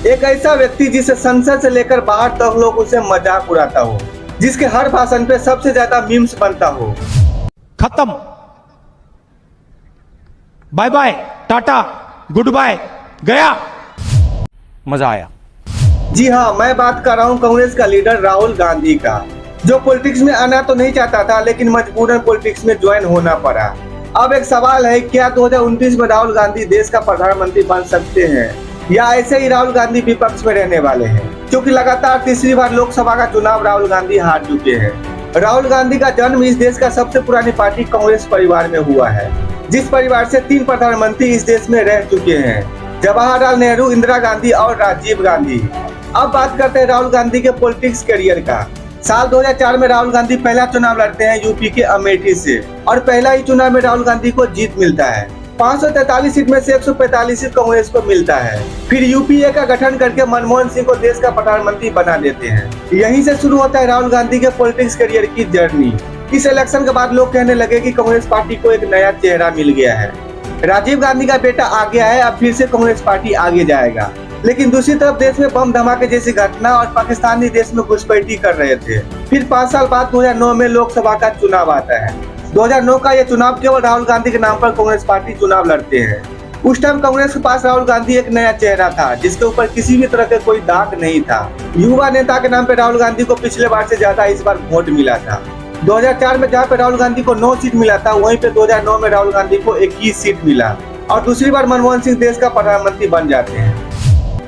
एक ऐसा व्यक्ति जिसे संसद से लेकर बाहर तक लोग उसे मजाक उड़ाता हो, जिसके हर भाषण पे सबसे ज्यादा मीम्स बनता हो। खत्म, bye bye, tata, goodbye, गया। मजा आया। जी हाँ, मैं बात कर रहा हूँ कांग्रेस का लीडर राहुल गांधी का, जो पॉलिटिक्स में आना तो नहीं चाहता था, लेकिन मजबूरन पॉलिटिक्स में ज्वाइन होना पड़ा। अब एक सवाल है, क्या 2029 में राहुल गांधी देश का प्रधानमंत्री बन सकते हैं, या ऐसे ही राहुल गांधी विपक्ष में रहने वाले हैं? क्योंकि लगातार तीसरी बार लोकसभा का चुनाव राहुल गांधी हार चुके हैं। राहुल गांधी का जन्म इस देश का सबसे पुरानी पार्टी कांग्रेस परिवार में हुआ है, जिस परिवार से 3 प्रधानमंत्री इस देश में रह चुके हैं, जवाहरलाल नेहरू, इंदिरा गांधी और राजीव गांधी। अब बात करते हैं राहुल गांधी के पॉलिटिक्स करियर का। साल 2004 में राहुल गांधी पहला चुनाव लड़ते हैं यूपी के अमेठी से, और पहला ही चुनाव में राहुल गांधी को जीत मिलता है। 543 सीट में से 145 सीट कांग्रेस को मिलता है। फिर यूपीए का गठन करके मनमोहन सिंह को देश का प्रधानमंत्री बना देते हैं। यहीं से शुरू होता है राहुल गांधी के पॉलिटिक्स करियर की जर्नी। इस इलेक्शन के बाद लोग कहने लगे कि कांग्रेस पार्टी को एक नया चेहरा मिल गया है, राजीव गांधी का बेटा आ गया है, अब फिर से कांग्रेस पार्टी आगे जाएगा। लेकिन दूसरी तरफ देश में बम धमाके जैसी घटना और पाकिस्तानी देश में घुसपैठी कर रहे थे। फिर 5 साल बाद 2009 में लोकसभा का चुनाव आता है। 2009 का यह चुनाव केवल राहुल गांधी के नाम पर कांग्रेस पार्टी चुनाव लड़ते हैं। उस टाइम कांग्रेस के पास राहुल गांधी एक नया चेहरा था, जिसके ऊपर किसी भी तरह का कोई दाग नहीं था। युवा नेता के नाम पर राहुल गांधी को पिछले बार से ज्यादा इस बार वोट मिला था। 2004 में जहाँ पे राहुल गांधी को 9 सीट मिला था, वहीं पे 2009 में राहुल गांधी को 21 सीट मिला, और दूसरी बार मनमोहन सिंह देश का प्रधानमंत्री बन जाते हैं।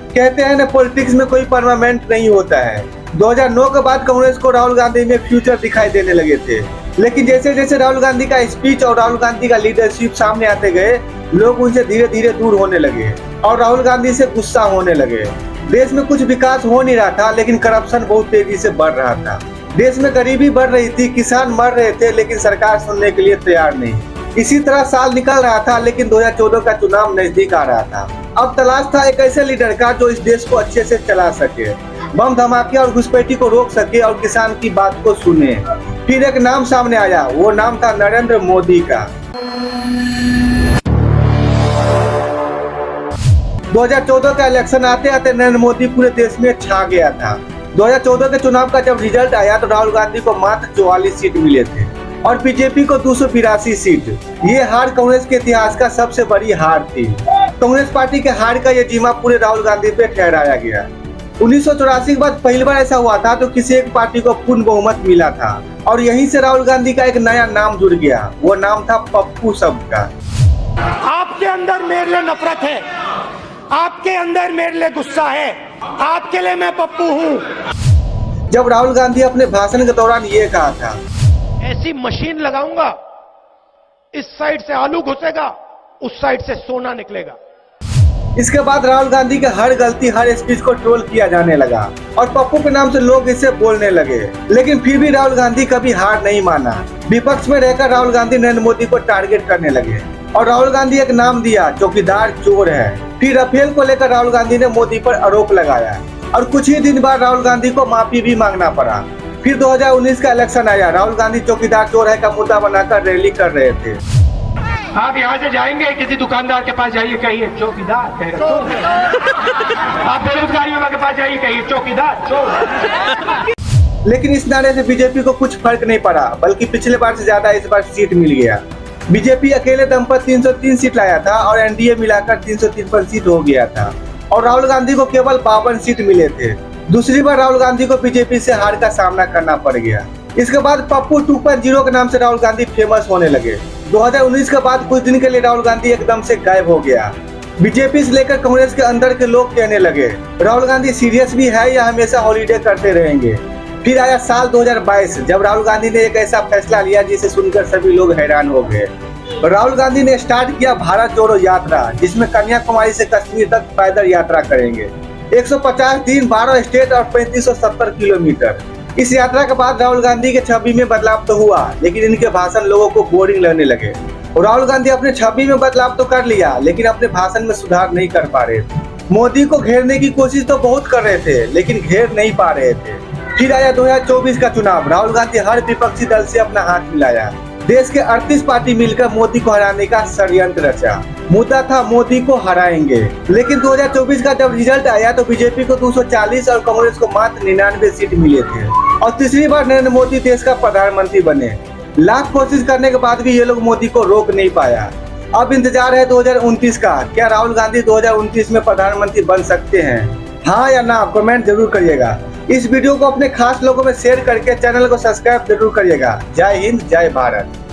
कहते हैं ना, पॉलिटिक्स में कोई परमानेंट नहीं होता है। 2009 के बाद कांग्रेस को राहुल गांधी में फ्यूचर दिखाई देने लगे थे, लेकिन जैसे जैसे राहुल गांधी का स्पीच और राहुल गांधी का लीडरशिप सामने आते गए, लोग उनसे धीरे धीरे दूर होने लगे और राहुल गांधी से गुस्सा होने लगे। देश में कुछ विकास हो नहीं रहा था, लेकिन करप्शन बहुत तेजी से बढ़ रहा था। देश में गरीबी बढ़ रही थी, किसान मर रहे थे, लेकिन सरकार सुनने के लिए तैयार नहीं। इसी तरह साल निकल रहा था, लेकिन 2014 का चुनाव नजदीक आ रहा था। अब तलाश था एक ऐसे लीडर का जो इस देश को अच्छे से चला सके, बम धमाके और घुसपैठी को रोक सके और किसान की बात को सुने। फिर एक नाम सामने आया, वो नाम था नरेंद्र मोदी का। 2014 का इलेक्शन आते आते नरेंद्र मोदी पूरे देश में छा गया था। 2014 के चुनाव का जब रिजल्ट आया तो राहुल गांधी को मात्र 44 सीट मिले थे और बीजेपी को 282 सीट। ये हार कांग्रेस के इतिहास का सबसे बड़ी हार थी। कांग्रेस पार्टी के हार का ये जिम्मा पूरे राहुल गांधी पे ठहराया गया। 1984 के बाद पहली बार ऐसा हुआ था तो किसी एक पार्टी को पूर्ण बहुमत मिला था, और यहीं से राहुल गांधी का एक नया नाम जुड़ गया। वो नाम था पप्पू सबका। आपके अंदर मेरे लिए नफरत है, आपके अंदर मेरे लिए गुस्सा है, आपके लिए मैं पप्पू हूँ। जब राहुल गांधी अपने भाषण के दौरान ये कहा था, ऐसी मशीन लगाऊंगा, इस साइड से आलू घुसेगा, उस साइड से सोना निकलेगा। इसके बाद राहुल गांधी के हर गलती, हर स्पीच को ट्रोल किया जाने लगा और पप्पू के नाम से लोग इसे बोलने लगे। लेकिन फिर भी राहुल गांधी कभी हार नहीं माना। विपक्ष में रहकर राहुल गांधी नरेंद्र मोदी को टारगेट करने लगे और राहुल गांधी एक नाम दिया, चौकीदार चोर है। फिर राफेल को लेकर राहुल गांधी ने मोदी पर आरोप लगाया और कुछ ही दिन बाद राहुल गांधी को माफी भी मांगना पड़ा। फिर 2019 का इलेक्शन आया। राहुल गांधी चौकीदार चोर है का मुद्दा बनाकर रैली कर रहे थे। आप यहाँ से जाएंगे, किसी दुकानदार के पास जाइए, कहिए चौकीदार कहेगा चोर। आप बेरोजगारियों के पास जाइए, कहिए चौकीदार चोर। लेकिन इस नारे से बीजेपी को कुछ फर्क नहीं पड़ा, बल्कि पिछले बार से ज्यादा इस बार सीट मिल गया। बीजेपी अकेले दम पर 303 सीट लाया था और एनडीए मिलाकर 353 सीट हो गया था, और राहुल गांधी को केवल 52 सीट मिले थे। दूसरी बार राहुल गांधी को बीजेपी से हार का सामना करना पड़ गया। इसके बाद पप्पू 2.0 के नाम से राहुल गांधी फेमस होने लगे। 2019 के बाद कुछ दिन के लिए राहुल गांधी एकदम से गायब हो गया। बीजेपी से लेकर कांग्रेस के अंदर के लोग कहने लगे, राहुल गांधी सीरियस भी है या हमेशा हॉलीडे करते रहेंगे। फिर आया साल 2022, जब राहुल गांधी ने एक ऐसा फैसला लिया जिसे सुनकर सभी लोग हैरान हो गए। राहुल गांधी ने स्टार्ट किया भारत जोड़ो यात्रा, जिसमें कन्याकुमारी से कश्मीर तक पैदल यात्रा करेंगे। 150 दिन, 12 स्टेट और 3570 किलोमीटर। इस यात्रा के बाद राहुल गांधी के छवि में बदलाव तो हुआ, लेकिन इनके भाषण लोगों को बोरिंग लगने लगे। राहुल गांधी अपने छवि में बदलाव तो कर लिया, लेकिन अपने भाषण में सुधार नहीं कर पा रहे थे। मोदी को घेरने की कोशिश तो बहुत कर रहे थे, लेकिन घेर नहीं पा रहे थे। फिर आया 2024 का चुनाव। राहुल गांधी हर विपक्षी दल से अपना हाथ मिलाया। देश के 38 पार्टी मिलकर मोदी को हराने का षड्यंत्र रचा। मुद्दा था मोदी को हराएंगे, लेकिन 2024 का जब रिजल्ट आया तो बीजेपी को 240 और कांग्रेस को मात्र 99 सीट मिले थे और तीसरी बार नरेंद्र मोदी देश का प्रधानमंत्री बने। लाख कोशिश करने के बाद भी ये लोग मोदी को रोक नहीं पाया। अब इंतजार है 2029 का, क्या राहुल गांधी 2029 में प्रधानमंत्री बन सकते हैं? हाँ या ना कमेंट जरूर करिएगा। इस वीडियो को अपने खास लोगों में शेयर करके चैनल को सब्सक्राइब जरूर करिएगा। जय हिंद, जय भारत।